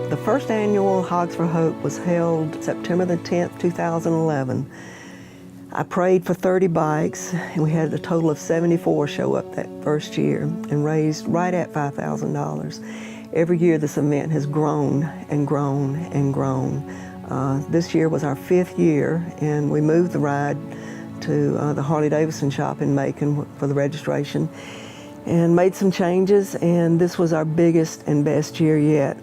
The first annual Hawgs-4-HOPE was held September the 10th, 2011. I prayed for 30 bikes, and we had a total of 74 show up that first year and raised right at $5,000. Every year this event has grown and grown and grown. This year was our 5th year, and we moved the ride to the Harley-Davidson shop in Macon for the registration and made some changes, and this was our biggest and best year yet.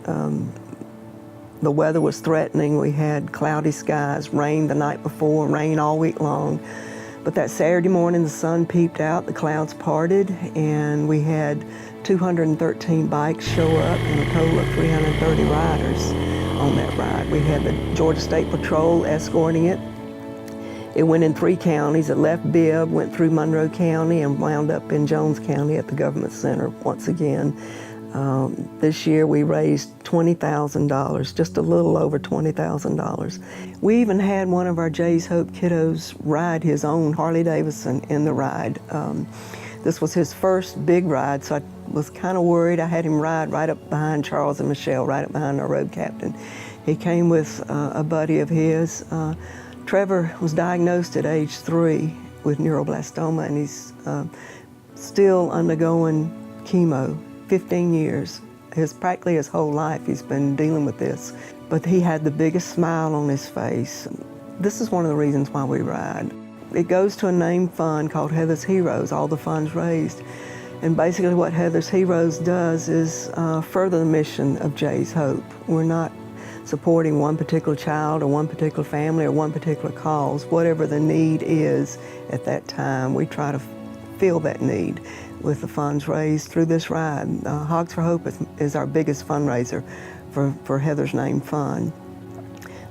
The weather was threatening. We had cloudy skies, rain the night before, rain all week long. But that Saturday morning, the sun peeped out, the clouds parted, and we had 213 bikes show up and a total of 330 riders on that ride. We had the Georgia State Patrol escorting it. It went in 3 counties. It left Bibb, went through Monroe County, and wound up in Jones County at the Government Center once again. This year we raised $20,000, just a little over $20,000. We even had one of our Jay's Hope kiddos ride his own Harley-Davidson in the ride. This was his first big ride, so I was kind of worried. I had him ride right up behind Charles and Michelle, right up behind our road captain. He came with a buddy of his. Trevor was diagnosed at age 3 with neuroblastoma, and he's still undergoing chemo. 15 years, practically his whole life he's been dealing with this. But he had the biggest smile on his face. This is one of the reasons why we ride. It goes to a named fund called Heather's Heroes, all the funds raised. And basically what Heather's Heroes does is further the mission of Jay's Hope. We're not supporting one particular child or one particular family or one particular cause. Whatever the need is at that time, we try to fill that need with the funds raised through this ride. Hawgs-4-HOPE is our biggest fundraiser for Heather's named fund.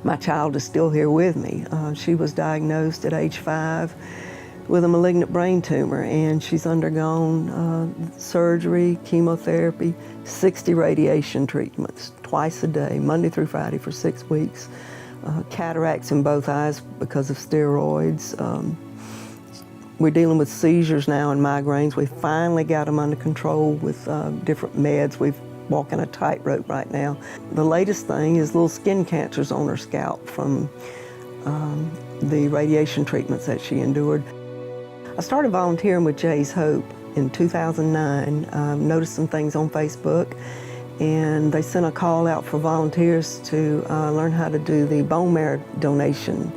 My child is still here with me. She was diagnosed at age 5 with a malignant brain tumor, and she's undergone surgery, chemotherapy, 60 radiation treatments twice a day, Monday through Friday for 6 weeks, cataracts in both eyes because of steroids. We're dealing with seizures now and migraines. We finally got them under control with different meds. We're walking a tightrope right now. The latest thing is little skin cancers on her scalp from the radiation treatments that she endured. I started volunteering with Jay's Hope in 2009. Noticed some things on Facebook, and they sent a call out for volunteers to learn how to do the bone marrow donation.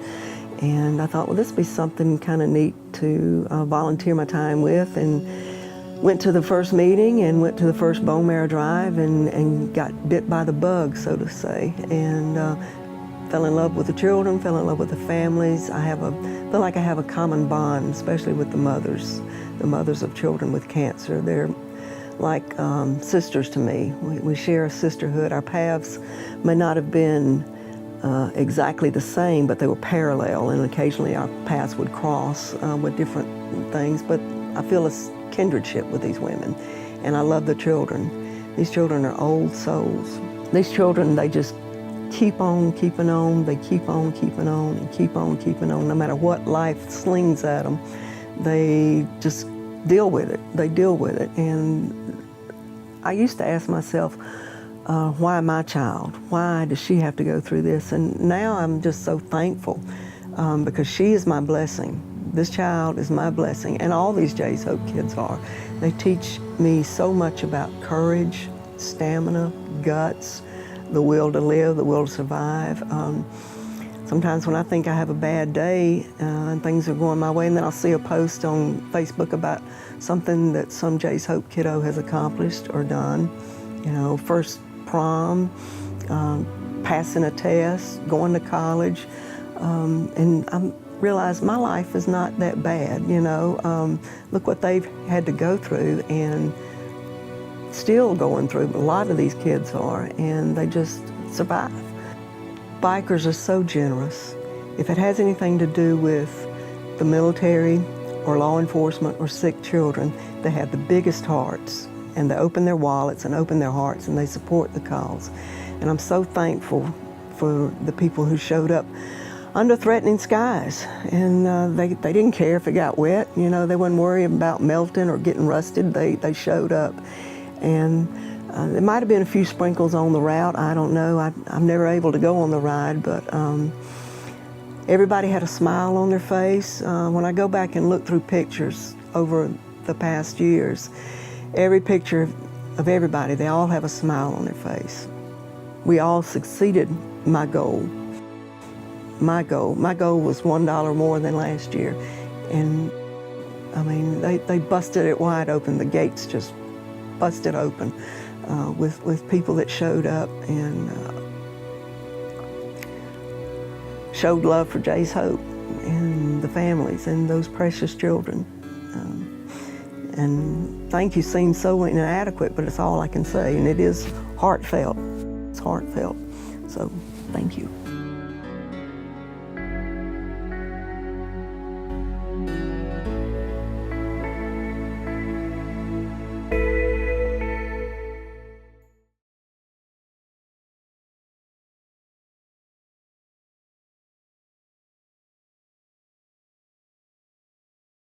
And I thought, well, this would be something kind of neat to volunteer my time with, and went to the first meeting and went to the first bone marrow drive and got bit by the bug, so to say, and fell in love with the children, fell in love with the families. I feel like I have a common bond, especially with the mothers of children with cancer. They're like sisters to me. We share a sisterhood. Our paths may not have been exactly the same, but they were parallel, and occasionally our paths would cross with different things, but I feel a kindredship with these women, and I love the children. These children are old souls. These children, they just keep on keeping on, they keep on keeping on, and keep on keeping on. No matter what life slings at them, they just deal with it. They deal with it, and I used to ask myself, why my child? Why does she have to go through this? And now I'm just so thankful because she is my blessing. This child is my blessing, and all these Jay's Hope kids are. They teach me so much about courage, stamina, guts, the will to live, the will to survive. Sometimes when I think I have a bad day and things are going my way, and then I'll see a post on Facebook about something that some Jay's Hope kiddo has accomplished or done. You know, first prom, passing a test, going to college, and I realized my life is not that bad, you know. Look what they've had to go through and still going through. A lot of these kids are, and they just survive. Bikers are so generous. If it has anything to do with the military or law enforcement or sick children, they have the biggest hearts, and they open their wallets and open their hearts, and they support the cause. And I'm so thankful for the people who showed up under threatening skies, and they didn't care if it got wet. You know, they wasn't worried about melting or getting rusted. They showed up, and There might have been a few sprinkles on the route, I don't know. I'm never able to go on the ride, but everybody had a smile on their face. When I go back and look through pictures over the past years, every picture of everybody, they all have a smile on their face. We all succeeded my goal. My goal was $1 more than last year. And I mean, they busted it wide open. The gates just busted open with people that showed up and showed love for Jay's Hope and the families and those precious children. And thank you seems so inadequate, but it's all I can say, and it is heartfelt. It's heartfelt. So thank you.